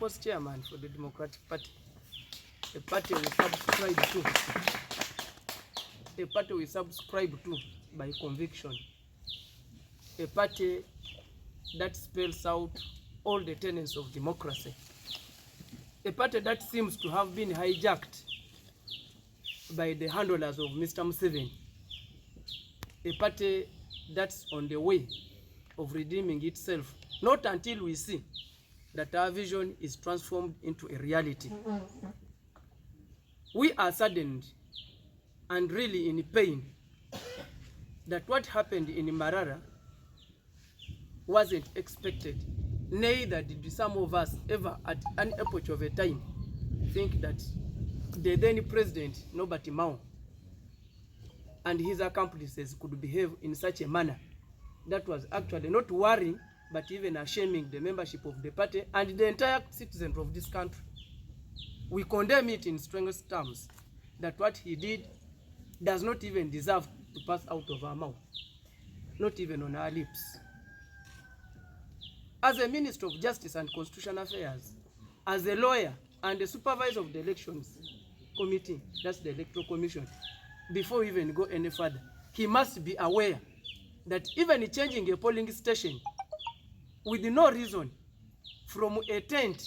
People's Chairman for the Democratic Party. A party we subscribe to. A party we subscribe to by conviction. A party that spells out all the tenets of democracy. A party that seems to have been hijacked by the handlers of Mr. Museveni. A party that's on the way of redeeming itself, not until we see that our vision is transformed into a reality. We are saddened and really in pain that what happened in Marara wasn't expected. Neither did some of us ever at an epoch of a time think that the then president, Nobati Mao, and his accomplices could behave in such a manner that was actually not worrying, but even shaming the membership of the party and the entire citizens of this country. We condemn it in strongest terms that what he did does not even deserve to pass out of our mouth, not even on our lips. As a Minister of Justice and Constitutional Affairs, as a lawyer and a supervisor of the Elections Committee, that's the Electoral Commission, before we even go any further, he must be aware that even changing a polling station with no reason from a tent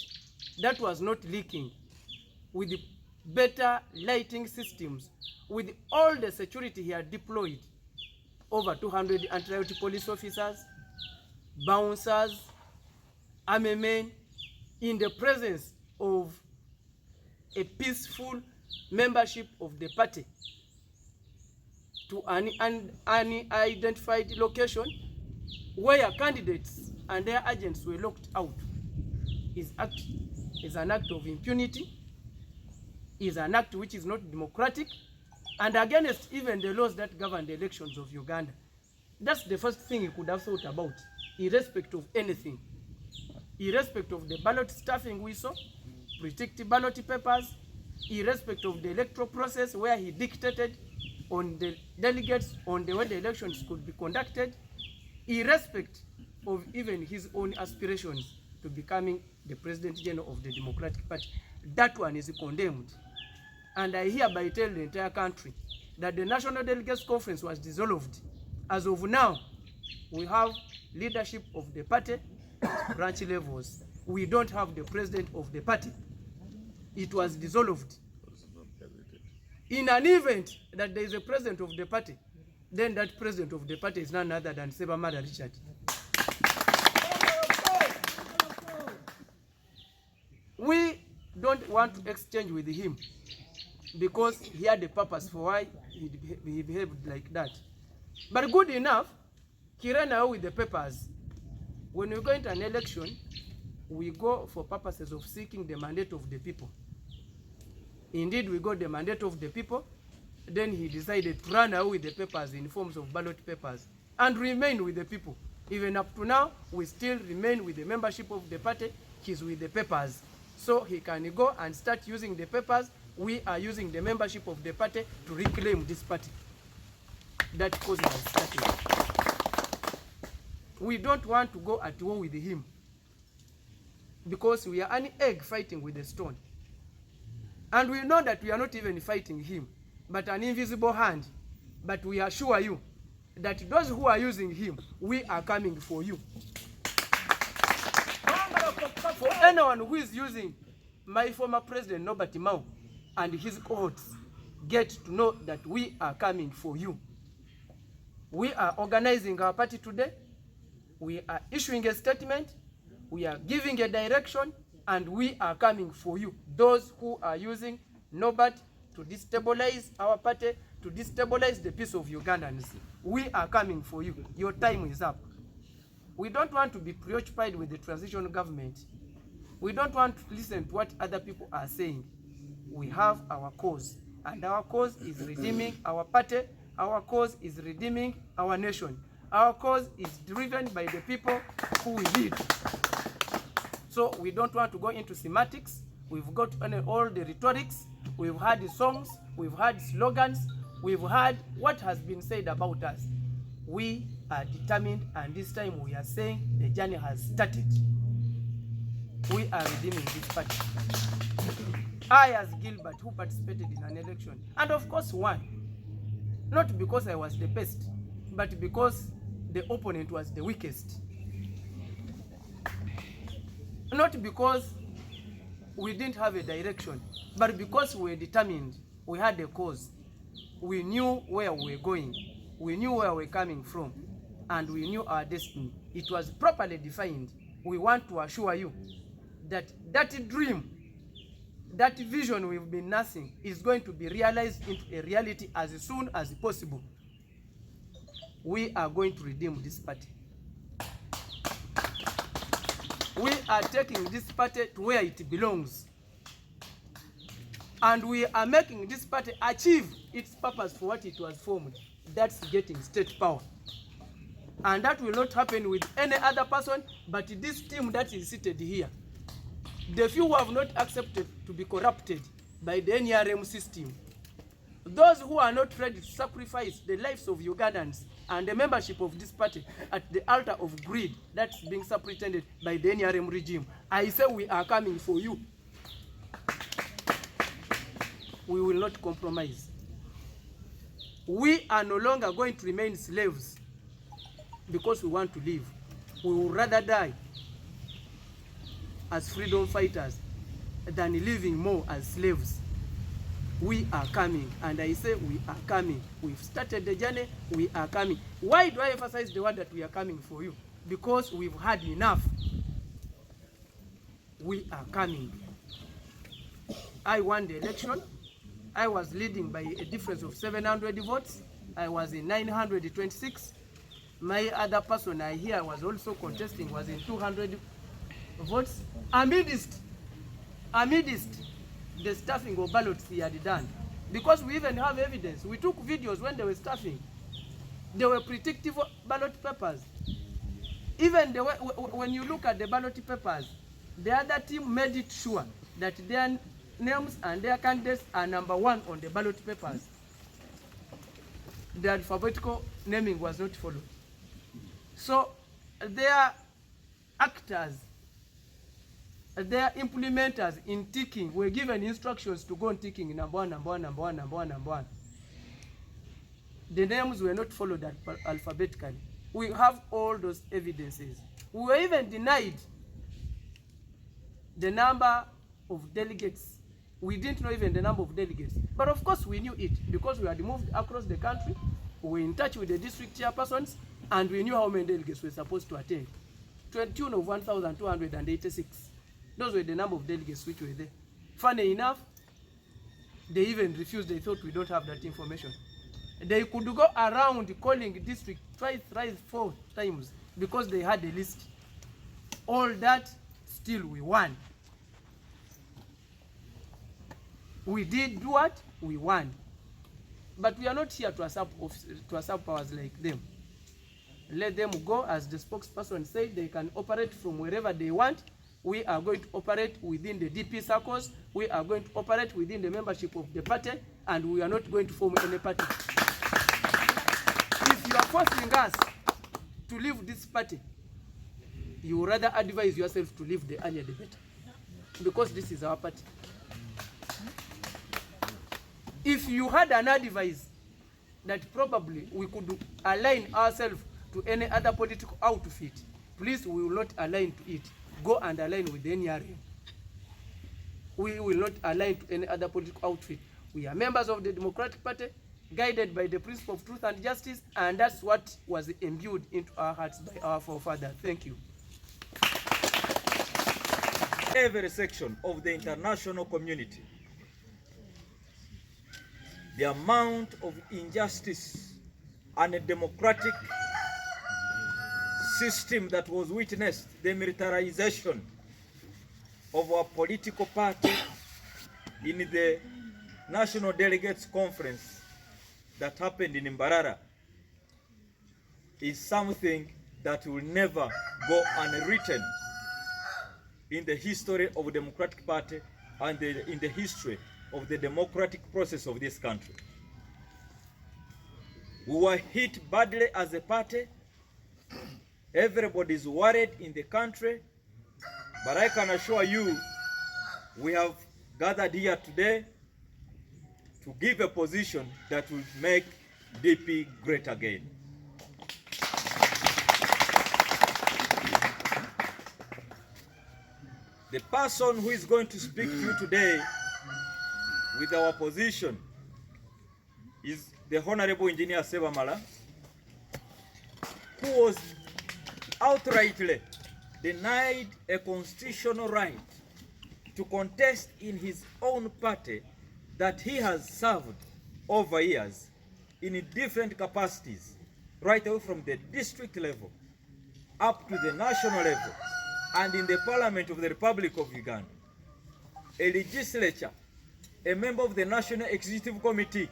that was not leaking, with better lighting systems, with all the security he had deployed, over 200 anti-riot police officers, bouncers, army men, in the presence of a peaceful membership of the party to an unidentified location where candidates and their agents were locked out is an act of impunity, is an act which is not democratic, and against even the laws that govern the elections of Uganda. That's the first thing he could have thought about, irrespective of anything. Irrespective of the ballot stuffing we saw, pre-ticked ballot papers, irrespective of the electoral process where he dictated on the delegates on the way the elections could be conducted, irrespective of even his own aspirations to becoming the President General of the Democratic Party. That one is condemned. And I hereby tell the entire country that the National Delegates Conference was dissolved. As of now, we have leadership of the party at branch levels. We don't have the president of the party. It was dissolved. In an event that there is a president of the party, then that president of the party is none other than SSEBAMALA Richard. We don't want to exchange with him because he had a purpose for why he behaved like that. But good enough, he ran away with the papers. When we go into an election, we go for purposes of seeking the mandate of the people. Indeed, we got the mandate of the people. Then he decided to run away with the papers in forms of ballot papers and remain with the people. Even up to now, we still remain with the membership of the party. He's with the papers. So he can go and start using the papers. We are using the membership of the party to reclaim this party. That cause was started. We don't want to go at war with him because we are an egg fighting with a stone. And we know that we are not even fighting him, but an invisible hand. But we assure you that those who are using him, we are coming for you. For anyone who is using my former president, Nobati Mao, and his cohorts, get to know that we are coming for you. We are organizing our party today. We are issuing a statement. We are giving a direction. And we are coming for you. Those who are using Nobati to destabilize our party, to destabilize the peace of Ugandans, we are coming for you. Your time is up. We don't want to be preoccupied with the transitional government. We don't want to listen to what other people are saying. We have our cause, and our cause is redeeming our party. Our cause is redeeming our nation. Our cause is driven by the people who we lead. So we don't want to go into semantics. We've got all the rhetorics. We've had the songs. We've had slogans. We've heard what has been said about us. We are determined, and this time we are saying the journey has started. we are redeeming this party. I, as Gilbert, who participated in an election, and of course won, not because I was the best, but because the opponent was the weakest. Not because we didn't have a direction, but because we were determined, we had a cause. We knew where we were going, we knew where we were coming from, and we knew our destiny. It was properly defined. We want to assure you that that dream, that vision we've been nursing is going to be realized into a reality as soon as possible. We are going to redeem this party. We are taking this party to where it belongs. And we are making this party achieve its purpose for what it was formed. That's getting state power. And that will not happen with any other person but this team that is seated here. The few who have not accepted to be corrupted by the NRM system. Those who are not ready to sacrifice the lives of Ugandans and the membership of this party at the altar of greed that's being superintended by the NRM regime. I say we are coming for you. We will not compromise. We are no longer going to remain slaves because we want to live. We would rather die as freedom fighters than living more as slaves. We are coming, and I say we are coming. We've started the journey, we are coming. Why do I emphasize the word that we are coming for you? Because we've had enough. We are coming. I won the election. I was leading by a difference of 700 votes. I was in 926. My other person I hear was also contesting was in 200 votes. Amidst the stuffing of ballots he had done. Because we even have evidence. We took videos when they were stuffing. They were predictive ballot papers. Even when you look at the ballot papers, the other team made it sure that their names and their candidates are #1 on the ballot papers. The alphabetical naming was not followed. So their actors, their implementers in ticking were given instructions to go on ticking #1. The names were not followed alphabetically. We have all those evidences. We were even denied the number of delegates. We didn't know even the number of delegates. But of course we knew it because we had moved across the country. We were in touch with the district chairpersons and we knew how many delegates were supposed to attend. To a tune of 1,286. Those were the number of delegates which were there. Funny enough, they even refused. They thought we don't have that information. They could go around calling district twice, 4 times because they had a list. All that, still we won. We did what? We won. But we are not here to usurp powers like them. Let them go, as the spokesperson said, they can operate from wherever they want. We are going to operate within the DP circles. We are going to operate within the membership of the party, and we are not going to form any party. If you are forcing us to leave this party, you would rather advise yourself to leave the earlier the better. Because this is our party. If you had an advice that probably we could align ourselves to any other political outfit, please, we will not align to it. Go and align with the NRM. We will not align to any other political outfit. We are members of the Democratic Party, guided by the principle of truth and justice, and that's what was imbued into our hearts by our forefathers. Thank you. Every section of the international community, the amount of injustice and a democratic system that was witnessed, the militarization of our political party in the National Delegates Conference that happened in Mbarara, is something that will never go unwritten in the history of the Democratic Party and in the history of the democratic process of this country. We were hit badly as a party. Everybody is worried in the country But I can assure you, we have gathered here today to give a position that will make DP great again. The person who is going to speak to you today with our position is the Honorable Engineer SSEBAMALA, who was outrightly denied a constitutional right to contest in his own party that he has served over years in different capacities, right away from the district level up to the national level and in the Parliament of the Republic of Uganda, a legislature, a member of the National Executive Committee.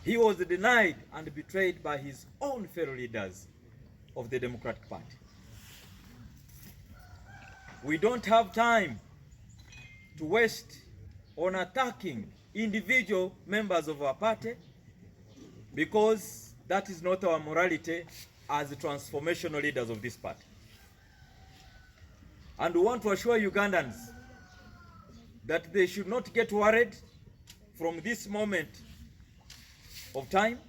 He was denied and betrayed by his own fellow leaders of the Democratic Party. We don't have time to waste on attacking individual members of our party, because that is not our morality as transformational leaders of this party. And we want to assure Ugandans that they should not get worried from this moment of time,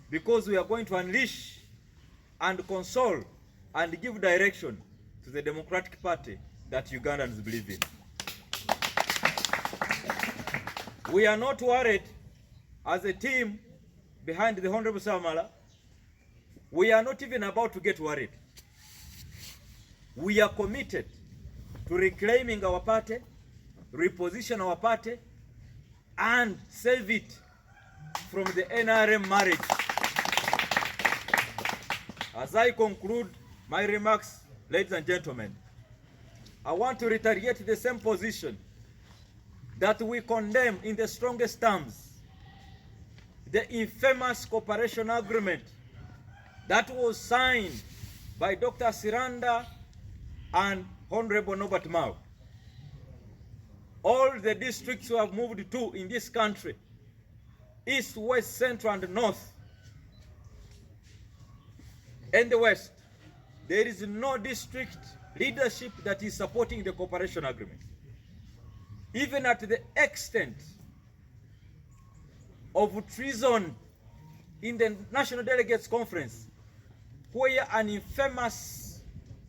because we are going to unleash and console and give direction to the Democratic Party that Ugandans believe in. We are not worried as a team behind the Honorable SSEBAMALA. We are not even about to get worried. We are committed to reclaiming our party, reposition our party, and save it from the NRM marriage. As I conclude my remarks, ladies and gentlemen, I want to reiterate the same position that we condemn in the strongest terms the infamous cooperation agreement that was signed by Dr. Siranda and Honorable Norbert Mao. All the districts we have moved to in this country, east, west, central, and north, and the west, there is no district leadership that is supporting the cooperation agreement. Even at the extent of treason in the National Delegates Conference, where an infamous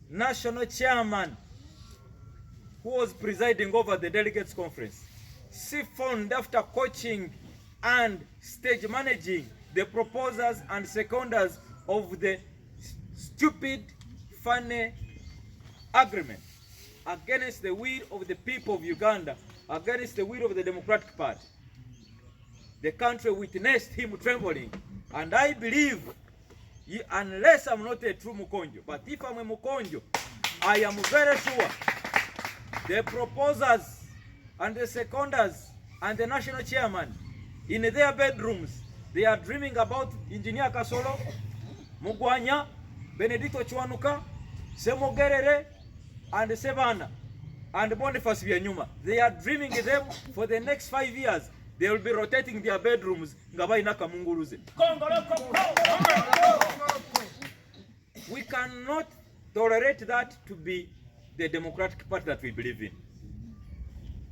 national chairman who was presiding over the Delegates Conference siphoned after coaching and stage managing the proposers and seconders of the stupid, funny agreement against the will of the people of Uganda, against the will of the Democratic Party. The country witnessed him trembling, and I believe, unless I'm not a true Mukonjo, but if I'm a Mukonjo, I am very sure the proposers and the seconders and the national chairman, in their bedrooms, they are dreaming about Engineer Kasolo, Mugwanya, Benedito Chwanuka, Semogerere, and Sebana, and Boniface Byanyuma. They are dreaming them for the next 5 years. They will be rotating their bedrooms. We cannot tolerate that to be the Democratic Party that we believe in.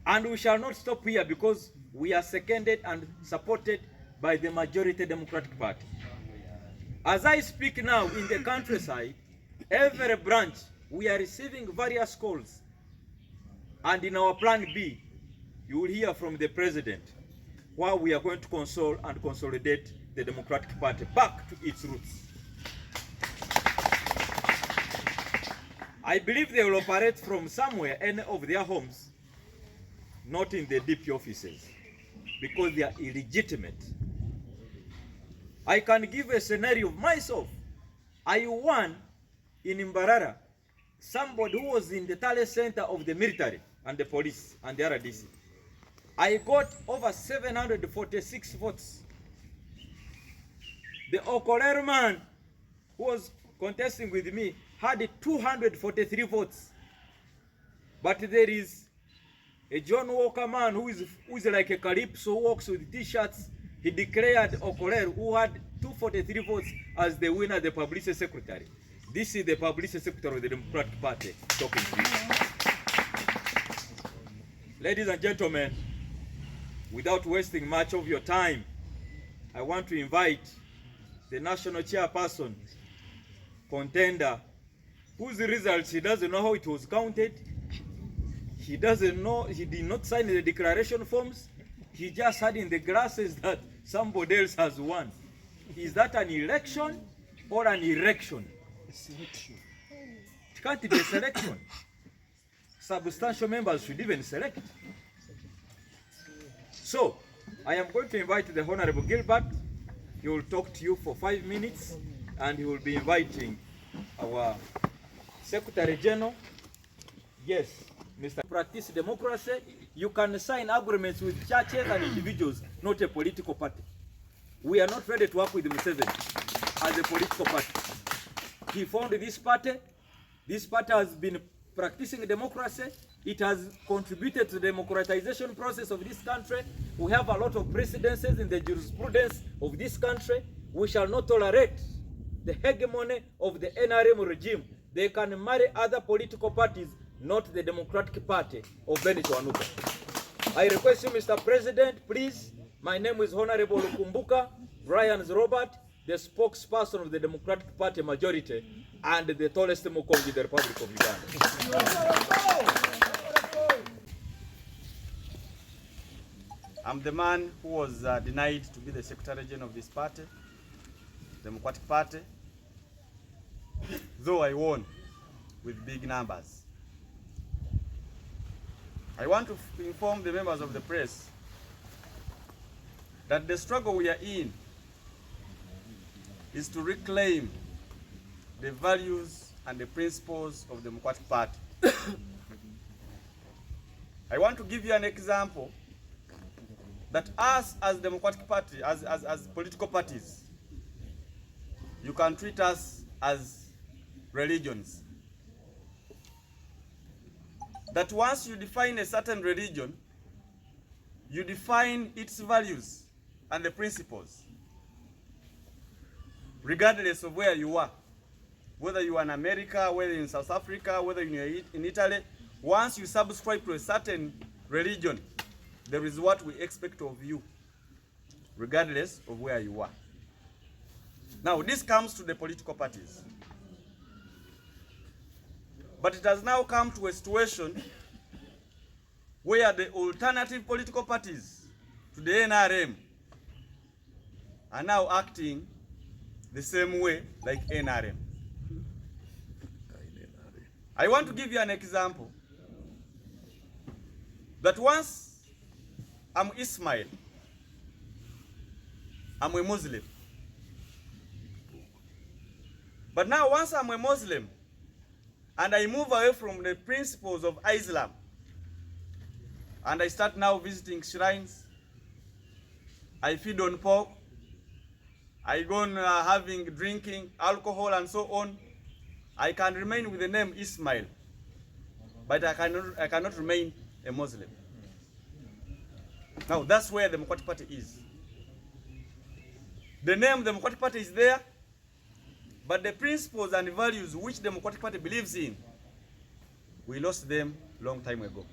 And we shall not stop here, because we are seconded and supported by the majority Democratic Party. As I speak now in the countryside, every branch, we are receiving various calls. And in our plan B, you will hear from the President why we are going to console and consolidate the Democratic Party back to its roots. I believe they will operate from somewhere, any of their homes, not in the DP offices, because they are illegitimate. I can give a scenario of myself. I won in Mbarara somebody who was in the talent center of the military and the police and the RDC. I got over 746 votes. The Okolero man who was contesting with me had 243 votes. But there is a John Walker man who is like a calypso, who walks with t-shirts. He declared Okolero, who had 243 votes, as the winner, the publicity secretary. This is the publicity secretary of the Democratic Party talking to you. Ladies and gentlemen, without wasting much of your time, I want to invite the national chairperson, contender, whose results he doesn't know how it was counted. He doesn't know, he did not sign the declaration forms. He just had in the glasses that somebody else has won. Is that an election or an erection? It can't be a selection. Substantial members should even select. So, I am going to invite the Honorable Gilbert. He will talk to you for 5 minutes, and he will be inviting our Secretary General. Yes, Mr. Practice democracy. You can sign agreements with churches and individuals, not a political party. We are not ready to work with Museveni as a political party. He founded this party. This party has been practicing democracy. It has contributed to the democratization process of this country. We have a lot of precedences in the jurisprudence of this country. We shall not tolerate the hegemony of the NRM regime. They can marry other political parties, not the Democratic Party of Benito Anuga. I request you, Mr. President, please. My name is Honorable Lukumbuka Brian Robert, the spokesperson of the Democratic Party majority and the tallest Mukongi in the Republic of Uganda. I'm the man who was denied to be the Secretary General of this party, Democratic Party, though I won with big numbers. I want to inform the members of the press that the struggle we are in is to reclaim the values and the principles of the Democratic Party. I want to give you an example that us as Democratic Party, as political parties, you can treat us as religions. That once you define a certain religion, you define its values and the principles, regardless of where you are. Whether you are in America, whether in South Africa, whether you're in Italy, once you subscribe to a certain religion, there is what we expect of you, regardless of where you are. Now, this comes to the political parties. But it has now come to a situation where the alternative political parties to the NRM are now acting the same way like NRM. I want to give you an example that once I'm Ismail, I'm a Muslim. But now once I'm a Muslim and I move away from the principles of Islam and I start now visiting shrines, I feed on pork, I go on drinking alcohol and so on, I can remain with the name Ismail, but I cannot remain a Muslim. Now that's where the Democratic Party is. The name Democratic Party is there, but the principles and values which the Democratic Party believes in, we lost them long time ago.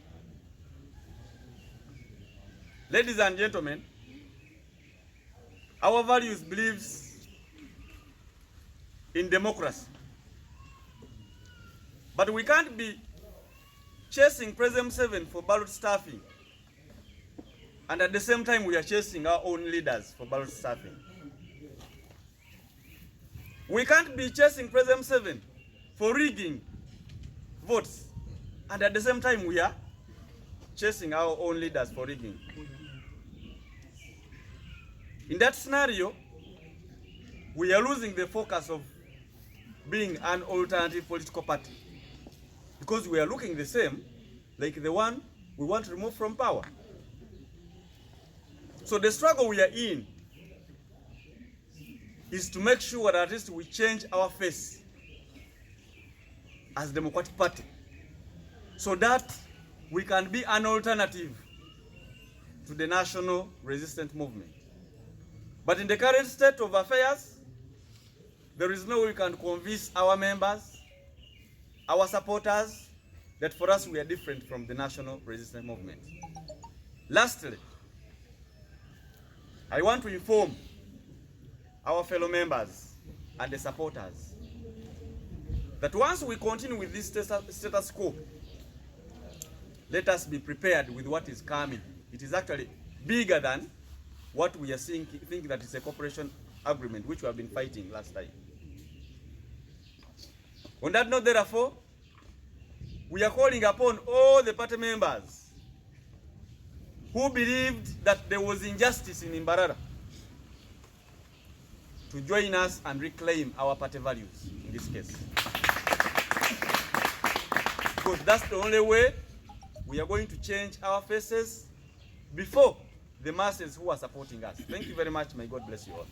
Ladies and gentlemen, our values believes in democracy. But we can't be chasing President Museveni for ballot stuffing, and at the same time we are chasing our own leaders for ballot stuffing. We can't be chasing President Museveni for rigging votes, and at the same time we are chasing our own leaders for rigging. In that scenario, we are losing the focus of being an alternative political party, because we are looking the same like the one we want to remove from power. So the struggle we are in is to make sure that at least we change our face as Democratic Party, so that we can be an alternative to the national resistance movement. But in the current state of affairs, there is no way we can convince our members, our supporters, that for us we are different from the national resistance movement. Lastly, I want to inform our fellow members and the supporters that once we continue with this status quo, let us be prepared with what is coming. It is actually bigger than what we are seeing, thinking that it's a cooperation agreement, which we have been fighting last time. On that note, therefore, we are calling upon all the party members who believed that there was injustice in Mbarara to join us and reclaim our party values in this case. Because that's the only way we are going to change our faces before the masses who are supporting us. Thank you very much. May God bless you all.